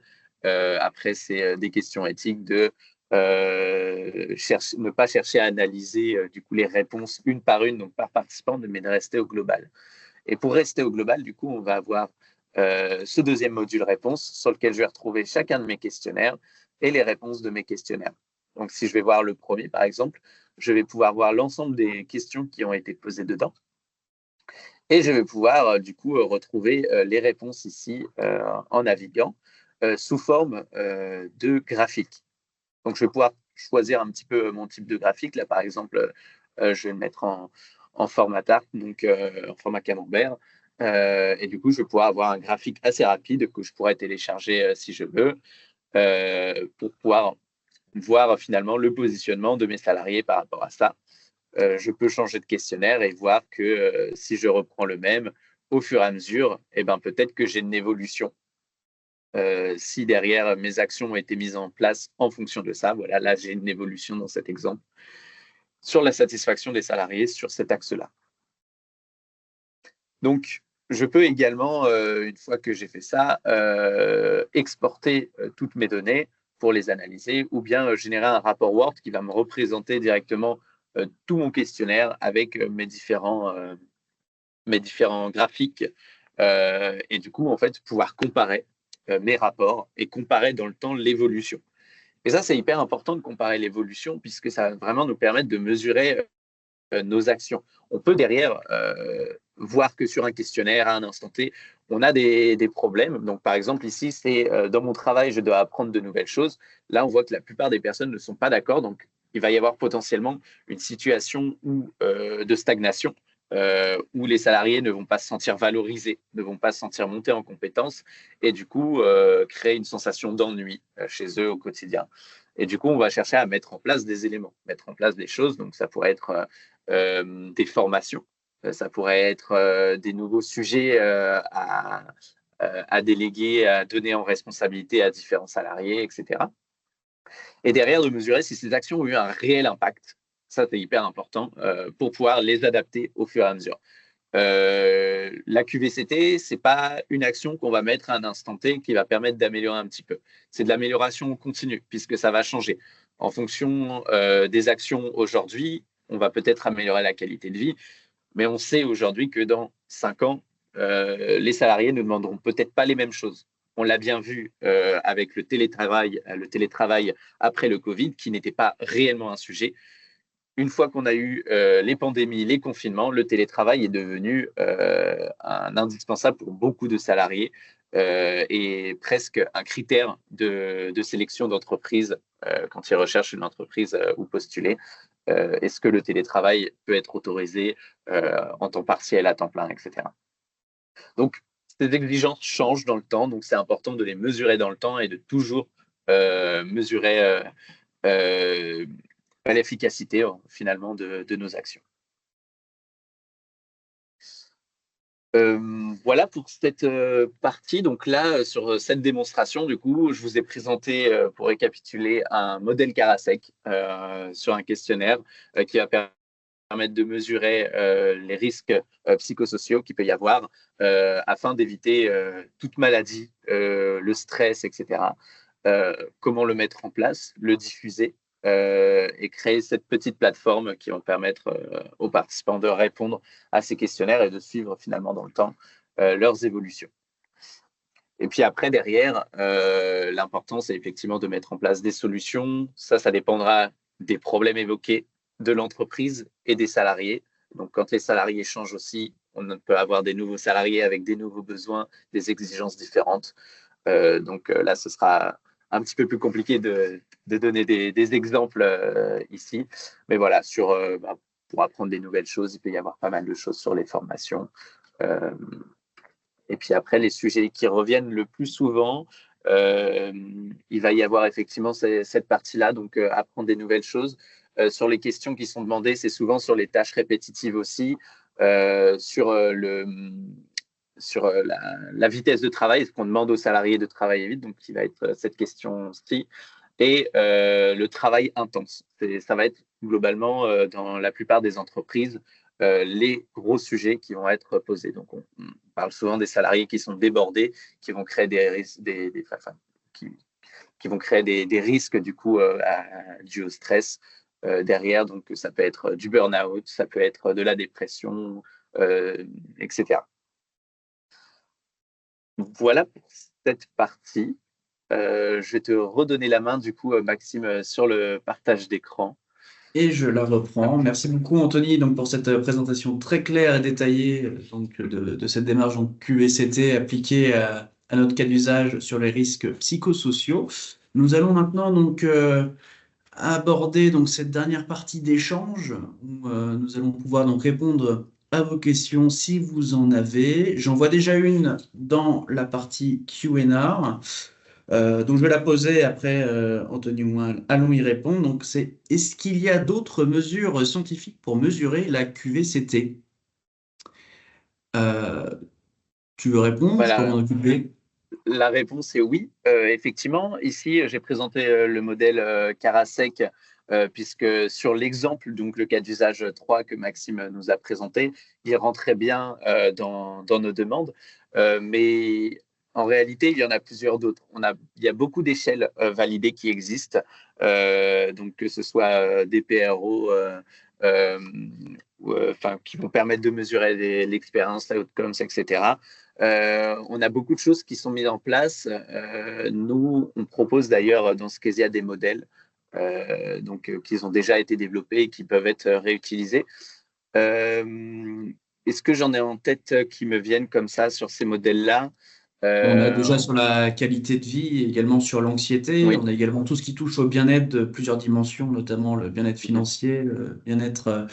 après, c'est des questions éthiques de ne pas chercher à analyser du coup les réponses une par une, donc par participant, mais de rester au global. Et pour rester au global, du coup, on va avoir ce deuxième module réponse sur lequel je vais retrouver chacun de mes questionnaires et les réponses de mes questionnaires. Donc, si je vais voir le premier, par exemple, je vais pouvoir voir l'ensemble des questions qui ont été posées dedans. Et je vais pouvoir, du coup, retrouver les réponses ici en naviguant sous forme de graphique. Donc, je vais pouvoir choisir un petit peu mon type de graphique. Là, par exemple, je vais le mettre en format tarte, donc en format camembert. Et du coup, je vais pouvoir avoir un graphique assez rapide que je pourrais télécharger si je veux pour pouvoir voir finalement le positionnement de mes salariés par rapport à ça. Je peux changer de questionnaire et voir que si je reprends le même, au fur et à mesure, eh ben, peut-être que j'ai une évolution. Si derrière mes actions ont été mises en place en fonction de ça, voilà, là j'ai une évolution dans cet exemple sur la satisfaction des salariés sur cet axe-là. Donc, je peux également, une fois que j'ai fait ça, exporter toutes mes données pour les analyser ou bien générer un rapport Word qui va me représenter directement tout mon questionnaire avec mes différents graphiques et du coup, en fait, pouvoir comparer mes rapports et comparer dans le temps l'évolution. Et ça, c'est hyper important de comparer l'évolution puisque ça va vraiment nous permettre de mesurer nos actions. On peut derrière voir que sur un questionnaire, à un instant T, on a des problèmes. Donc, par exemple, ici, c'est dans mon travail, je dois apprendre de nouvelles choses. Là, on voit que la plupart des personnes ne sont pas d'accord. Donc, il va y avoir potentiellement une situation de stagnation où les salariés ne vont pas se sentir valorisés, ne vont pas se sentir montés en compétences et du coup, créer une sensation d'ennui chez eux au quotidien. Et du coup, on va chercher à mettre en place des éléments, mettre en place des choses. Donc, ça pourrait être des formations Ça pourrait être des nouveaux sujets à déléguer, à donner en responsabilité à différents salariés, etc. Et derrière, de mesurer si ces actions ont eu un réel impact. Ça, c'est hyper important pour pouvoir les adapter au fur et à mesure. La QVCT, ce n'est pas une action qu'on va mettre à un instant T qui va permettre d'améliorer un petit peu. C'est de l'amélioration continue, puisque ça va changer. En fonction des actions aujourd'hui, on va peut-être améliorer la qualité de vie, mais on sait aujourd'hui que dans 5 ans, les salariés ne demanderont peut-être pas les mêmes choses. On l'a bien vu avec le télétravail après le Covid, qui n'était pas réellement un sujet. Une fois qu'on a eu les pandémies, les confinements, le télétravail est devenu un indispensable pour beaucoup de salariés et presque un critère de sélection d'entreprise quand ils recherchent une entreprise où postuler. Est-ce que le télétravail peut être autorisé en temps partiel, à temps plein, etc. Donc, ces exigences changent dans le temps, donc c'est important de les mesurer dans le temps et de toujours mesurer l'efficacité finalement de nos actions. Voilà pour cette partie. Donc là, sur cette démonstration, du coup, je vous ai présenté, pour récapituler, un modèle Karasek sur un questionnaire qui va permettre de mesurer les risques psychosociaux qu'il peut y avoir afin d'éviter toute maladie, le stress, etc. Comment le mettre en place, le diffuser et créer cette petite plateforme qui va permettre aux participants de répondre à ces questionnaires et de suivre finalement dans le temps leurs évolutions. Et puis après, derrière, l'important, c'est effectivement de mettre en place des solutions. Ça dépendra des problèmes évoqués de l'entreprise et des salariés. Donc, quand les salariés changent aussi, on peut avoir des nouveaux salariés avec des nouveaux besoins, des exigences différentes. Donc là, ce sera un petit peu plus compliqué de donner des exemples ici. Mais voilà, pour apprendre des nouvelles choses, il peut y avoir pas mal de choses sur les formations. Et puis après, les sujets qui reviennent le plus souvent, il va y avoir effectivement cette partie-là, donc apprendre des nouvelles choses. Sur les questions qui sont demandées, c'est souvent sur les tâches répétitives aussi, sur la vitesse de travail, est-ce qu'on demande aux salariés de travailler vite, donc qui va être cette question-ci, et le travail intense. Ça va être globalement, dans la plupart des entreprises, les gros sujets qui vont être posés. Donc, on parle souvent des salariés qui sont débordés, qui vont créer qui vont créer des risques du coup dus au stress derrière. Donc, ça peut être du burn-out, ça peut être de la dépression, etc. Voilà pour cette partie. Je vais te redonner la main, du coup, Maxime, sur le partage d'écran. Et je la reprends. Merci beaucoup, Anthony, donc, pour cette présentation très claire et détaillée donc, de cette démarche donc, QVCT appliquée à notre cas d'usage sur les risques psychosociaux. Nous allons maintenant donc, aborder donc, cette dernière partie d'échange où nous allons pouvoir donc, répondre à vos questions si vous en avez. J'en vois déjà une dans la partie Q&A. Donc je vais la poser après, Anthony ou moi, allons y répondre. Donc c'est, est-ce qu'il y a d'autres mesures scientifiques pour mesurer la QVCT? Tu veux répondre? Je peux m'en Voilà. occuper. La réponse est oui. Effectivement, ici, j'ai présenté le modèle Karasek, puisque sur l'exemple, donc le cas d'usage 3 que Maxime nous a présenté, il rentrait bien dans nos demandes. Mais en réalité, il y en a plusieurs d'autres. Il y a beaucoup d'échelles validées qui existent, donc que ce soit des PRO, qui vont permettre de mesurer l'expérience, l'outcomes, etc. On a beaucoup de choses qui sont mises en place. Nous, on propose d'ailleurs dans Skezia des modèles qui ont déjà été développés et qui peuvent être réutilisés. Est-ce que j'en ai en tête qui me viennent comme ça sur ces modèles-là? On a déjà sur la qualité de vie, également sur l'anxiété. Oui. On a également tout ce qui touche au bien-être de plusieurs dimensions, notamment le bien-être financier, le bien-être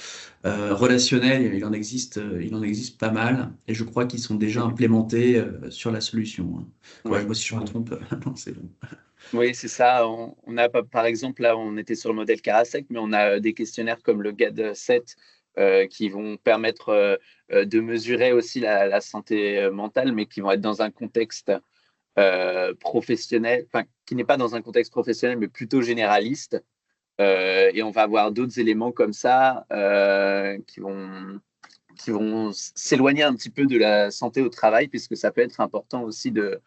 relationnel. Il en existe pas mal. Et je crois qu'ils sont déjà implémentés sur la solution, hein. Corrige-moi si je me trompe. Non, c'est bon. Oui, c'est ça. On a, par exemple, là, on était sur le modèle Karasek, mais on a des questionnaires comme le GAD7 qui vont permettre de mesurer aussi la santé mentale, mais qui vont être dans un contexte professionnel, enfin, qui n'est pas dans un contexte professionnel, mais plutôt généraliste. Et on va avoir d'autres éléments comme ça qui vont s'éloigner un petit peu de la santé au travail, puisque ça peut être important aussi de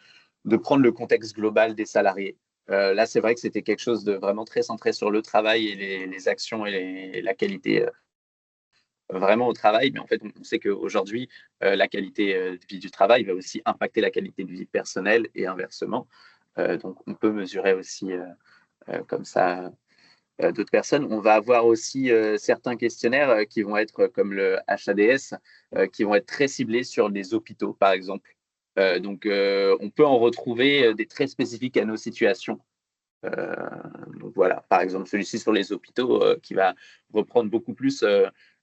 prendre le contexte global des salariés. Là, c'est vrai que c'était quelque chose de vraiment très centré sur le travail et les actions et la qualité vraiment au travail. Mais en fait, on sait qu'aujourd'hui, la qualité de vie du travail va aussi impacter la qualité de vie personnelle et inversement. Donc, on peut mesurer aussi comme ça d'autres personnes. On va avoir aussi certains questionnaires qui vont être comme le HADS, qui vont être très ciblés sur les hôpitaux, par exemple. Donc, on peut en retrouver des très spécifiques à nos situations. Euh, donc voilà, par exemple, celui-ci sur les hôpitaux qui va reprendre beaucoup plus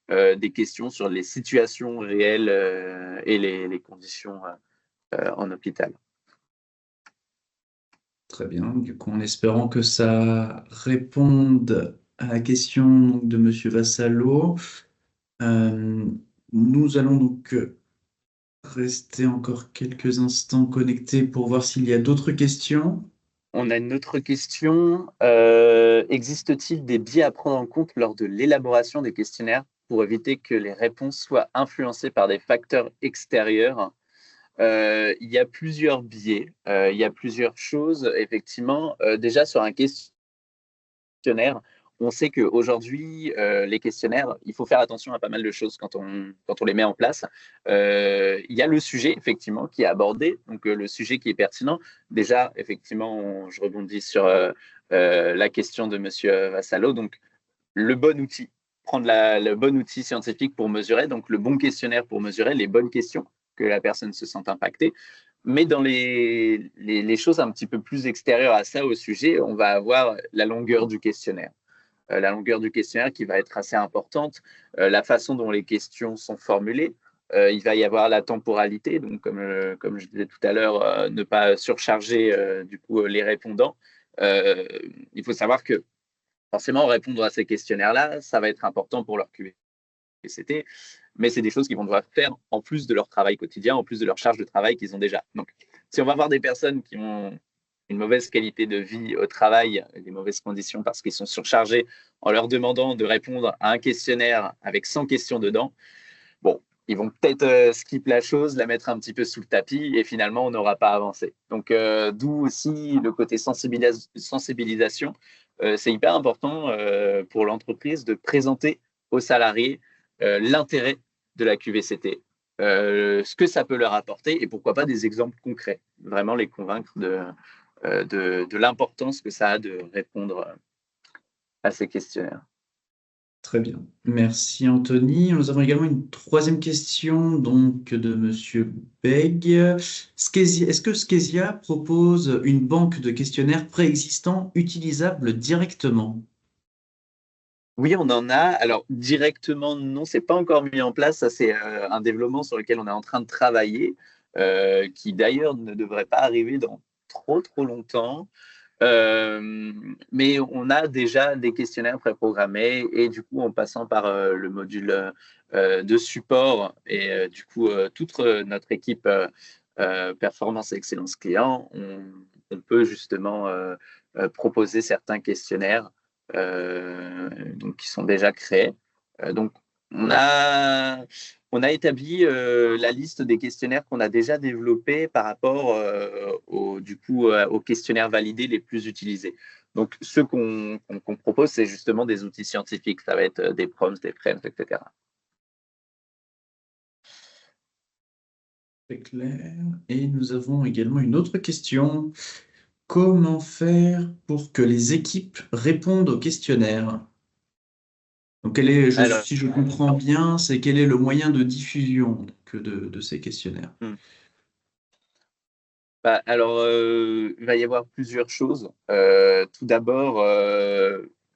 des questions sur les situations réelles et les conditions en hôpital. Très bien. Du coup, en espérant que ça réponde à la question donc, de Monsieur Vassallo, euh, nous allons donc rester encore quelques instants connectés pour voir s'il y a d'autres questions. On a une autre question. Existe-t-il des biais à prendre en compte lors de l'élaboration des questionnaires pour éviter que les réponses soient influencées par des facteurs extérieurs? Il y a plusieurs biais, il y a plusieurs choses, effectivement. Déjà, sur un questionnaire, on sait qu'aujourd'hui, les questionnaires, il faut faire attention à pas mal de choses quand on les met en place. Il y a le sujet, effectivement, qui est abordé, donc le sujet qui est pertinent. Déjà, effectivement, je rebondis sur la question de Monsieur Vassallo. Donc, le bon outil, prendre le bon outil scientifique pour mesurer, donc le bon questionnaire pour mesurer les bonnes questions, que la personne se sente impactée. Mais dans les choses un petit peu plus extérieures à ça, au sujet, on va avoir la longueur du questionnaire. La longueur du questionnaire qui va être assez importante, la façon dont les questions sont formulées. Il va y avoir la temporalité, donc comme je disais tout à l'heure, ne pas surcharger du coup les répondants. Il faut savoir que forcément, répondre à ces questionnaires-là, ça va être important pour leur QVCT, mais c'est des choses qu'ils vont devoir faire en plus de leur travail quotidien, en plus de leur charge de travail qu'ils ont déjà. Donc, si on va avoir des personnes qui ont une mauvaise qualité de vie au travail, des mauvaises conditions parce qu'ils sont surchargés en leur demandant de répondre à un questionnaire avec 100 questions dedans, bon, ils vont peut-être skip la chose, la mettre un petit peu sous le tapis et finalement, on n'aura pas avancé. Donc, d'où aussi le côté sensibilisation. C'est hyper important pour l'entreprise de présenter aux salariés l'intérêt de la QVCT, ce que ça peut leur apporter et pourquoi pas des exemples concrets. Vraiment les convaincre de l'importance que ça a de répondre à ces questionnaires. Très bien. Merci Anthony. Nous avons également une troisième question donc de Monsieur Beg. Est-ce que Skezia propose une banque de questionnaires préexistants utilisables directement? Oui, on en a. Alors, directement, non, c'est pas encore mis en place. Ça, c'est un développement sur lequel on est en train de travailler, qui d'ailleurs ne devrait pas arriver dans trop longtemps. Mais on a déjà des questionnaires préprogrammés et du coup, en passant par le module de support et du coup, toute notre équipe performance et excellence client, on peut justement proposer certains questionnaires donc, qui sont déjà créés. Donc, on a, on a établi la liste des questionnaires qu'on a déjà développés par rapport aux questionnaires validés les plus utilisés. Donc, ceux qu'on propose, c'est justement des outils scientifiques. Ça va être des prompts, des frames, etc. Très clair. Et nous avons également une autre question. Comment faire pour que les équipes répondent aux questionnaires? Donc, Alors, si je comprends bien, c'est quel est le moyen de diffusion de ces questionnaires? il va y avoir plusieurs choses. Tout d'abord,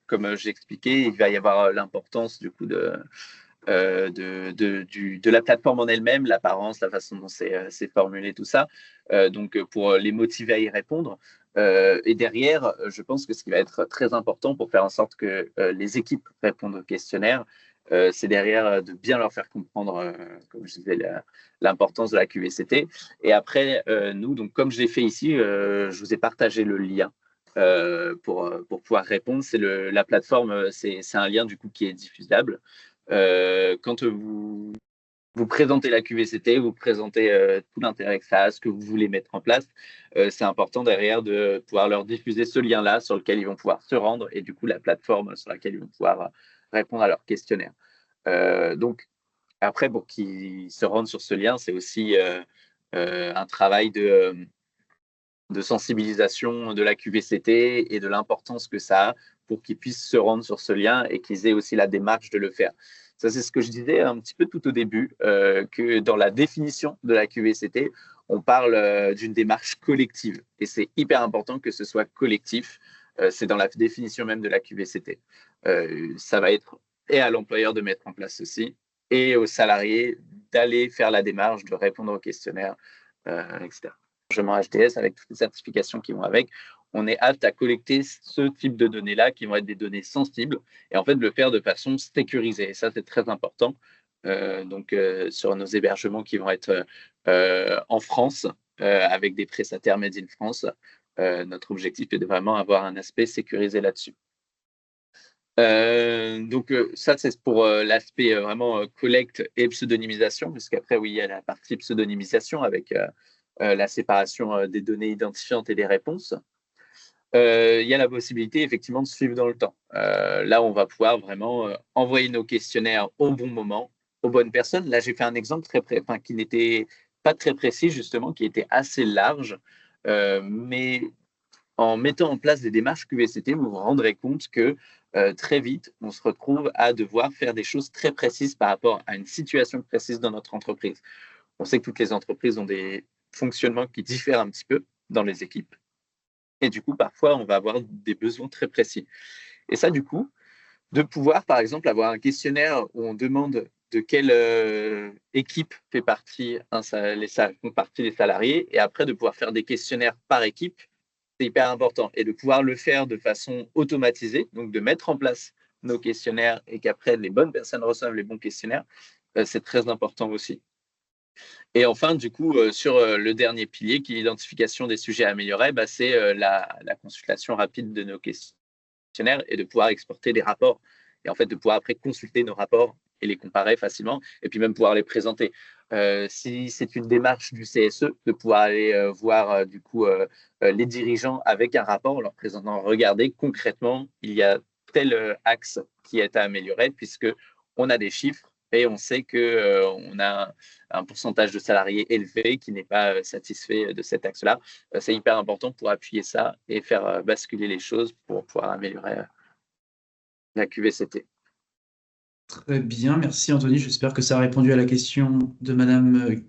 comme j'ai expliqué, il va y avoir l'importance du coup de la plateforme en elle-même, l'apparence, la façon dont c'est formulé, tout ça. Donc, pour les motiver à y répondre. Et derrière, je pense que ce qui va être très important pour faire en sorte que les équipes répondent au questionnaire, c'est derrière de bien leur faire comprendre, comme je disais, l'importance de la QVCT. Et après, nous, donc, comme je l'ai fait ici, je vous ai partagé le lien pour pouvoir répondre. C'est la plateforme, c'est un lien du coup qui est diffusable. Quand vous présentez la QVCT, vous présentez tout l'intérêt que ça a, ce que vous voulez mettre en place. C'est important derrière de pouvoir leur diffuser ce lien-là sur lequel ils vont pouvoir se rendre et du coup la plateforme sur laquelle ils vont pouvoir répondre à leur questionnaire. Donc, après, pour qu'ils se rendent sur ce lien, c'est aussi un travail de sensibilisation de la QVCT et de l'importance que ça a pour qu'ils puissent se rendre sur ce lien et qu'ils aient aussi la démarche de le faire. Ça, c'est ce que je disais un petit peu tout au début, que dans la définition de la QVCT, on parle d'une démarche collective. Et c'est hyper important que ce soit collectif. C'est dans la définition même de la QVCT. Ça va être et à l'employeur de mettre en place ceci, et aux salariés d'aller faire la démarche, de répondre au questionnaire, etc. HTS avec toutes les certifications qui vont avec, on est apte à collecter ce type de données-là qui vont être des données sensibles et en fait de le faire de façon sécurisée. Et ça, c'est très important. Sur nos hébergements qui vont être en France avec des prestataires made in France, notre objectif est de vraiment avoir un aspect sécurisé là-dessus. Ça, c'est pour l'aspect vraiment collecte et pseudonymisation, puisqu'après, oui, il y a la partie pseudonymisation avec la séparation des données identifiantes et des réponses. Il y a la possibilité effectivement de suivre dans le temps. Là, on va pouvoir vraiment envoyer nos questionnaires au bon moment, aux bonnes personnes. Là, j'ai fait un exemple qui n'était pas très précis, justement, qui était assez large, mais en mettant en place des démarches QVCT, vous vous rendrez compte que très vite, on se retrouve à devoir faire des choses très précises par rapport à une situation précise dans notre entreprise. On sait que toutes les entreprises ont des fonctionnements qui diffèrent un petit peu dans les équipes. Et du coup, parfois, on va avoir des besoins très précis. Et ça, du coup, de pouvoir, par exemple, avoir un questionnaire où on demande de quelle équipe fait partie les salariés, et après de pouvoir faire des questionnaires par équipe, c'est hyper important. Et de pouvoir le faire de façon automatisée, donc de mettre en place nos questionnaires et qu'après les bonnes personnes reçoivent les bons questionnaires, c'est très important aussi. Et enfin, du coup, sur le dernier pilier, qui est l'identification des sujets à améliorer, c'est la consultation rapide de nos questionnaires et de pouvoir exporter des rapports. Et en fait, de pouvoir après consulter nos rapports et les comparer facilement, et puis même pouvoir les présenter. Si c'est une démarche du CSE, de pouvoir aller voir du coup les dirigeants avec un rapport, en leur présentant, regardez concrètement, il y a tel axe qui est à améliorer, puisque on a des chiffres et on sait qu'on a un pourcentage de salariés élevé qui n'est pas satisfait de cet axe-là. C'est hyper important pour appuyer ça et faire basculer les choses pour pouvoir améliorer la QVCT. Très bien, merci Anthony. J'espère que ça a répondu à la question de Madame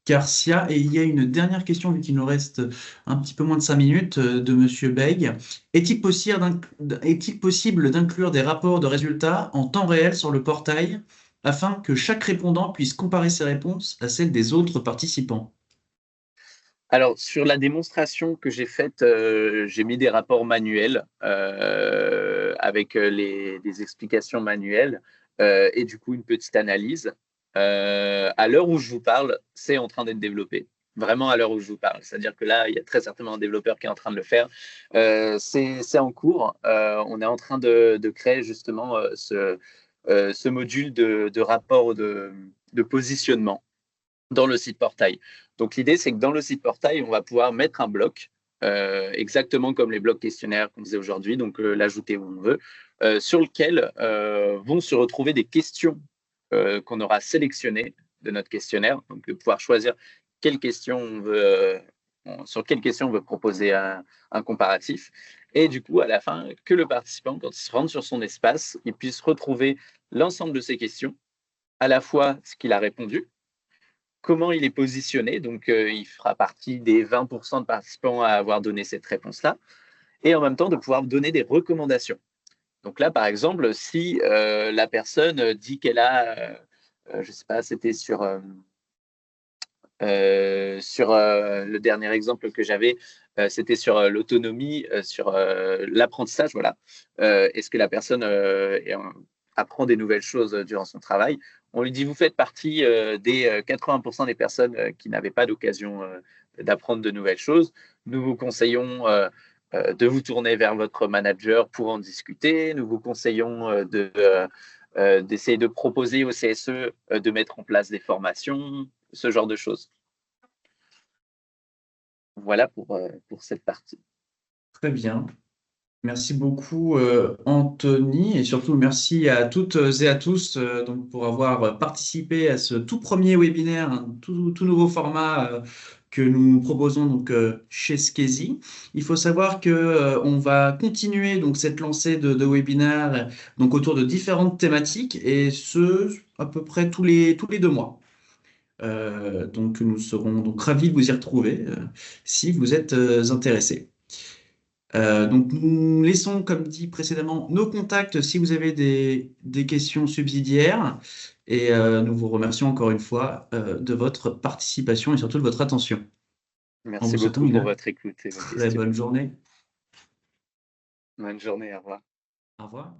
Garcia. Et il y a une dernière question, vu qu'il nous reste un petit peu moins de 5 minutes, de Monsieur Beg. Est-il possible d'inclure des rapports de résultats en temps réel sur le portail afin que chaque répondant puisse comparer ses réponses à celles des autres participants? Alors, sur la démonstration que j'ai faite, j'ai mis des rapports manuels avec des explications manuelles et du coup une petite analyse. À l'heure où je vous parle, c'est en train d'être développé. Vraiment à l'heure où je vous parle. C'est-à-dire que là, il y a très certainement un développeur qui est en train de le faire. C'est en cours. On est en train de créer justement ce module de rapport de positionnement dans le site portail. Donc l'idée, c'est que dans le site portail, on va pouvoir mettre un bloc, exactement comme les blocs questionnaires qu'on faisait aujourd'hui, donc l'ajouter où on veut, sur lequel vont se retrouver des questions qu'on aura sélectionnées de notre questionnaire, donc pouvoir choisir quelle question on veut, sur quelle question on veut proposer un comparatif. Et du coup, à la fin, que le participant, quand il se rend sur son espace, il puisse retrouver l'ensemble de ses questions, à la fois ce qu'il a répondu, comment il est positionné. Donc, il fera partie des 20% de participants à avoir donné cette réponse-là. Et en même temps, de pouvoir donner des recommandations. Donc là, par exemple, si la personne dit qu'elle a, je ne sais pas, c'était sur le dernier exemple que j'avais, c'était sur l'autonomie, sur l'apprentissage. Voilà. Est-ce que la personne apprend des nouvelles choses durant son travail. On lui dit, vous faites partie des 80% des personnes qui n'avaient pas d'occasion d'apprendre de nouvelles choses. Nous vous conseillons de vous tourner vers votre manager pour en discuter. Nous vous conseillons d'essayer de proposer au CSE de mettre en place des formations, ce genre de choses. Voilà pour cette partie. Très bien. Merci beaucoup, Anthony, et surtout merci à toutes et à tous donc, pour avoir participé à ce tout premier webinaire, un tout nouveau format que nous proposons donc, chez Skezi. Il faut savoir que, on va continuer donc, cette lancée de webinaires donc, autour de différentes thématiques, et ce, à peu près tous les 2 mois. Donc nous serons donc ravis de vous y retrouver si vous êtes intéressés. Donc, nous laissons, comme dit précédemment, nos contacts si vous avez des questions subsidiaires. Et nous vous remercions encore une fois de votre participation et surtout de votre attention. En Merci vous souhaitant beaucoup pour une votre écoute et vos très questions. bonne journée. Bonne journée, au revoir. Au revoir.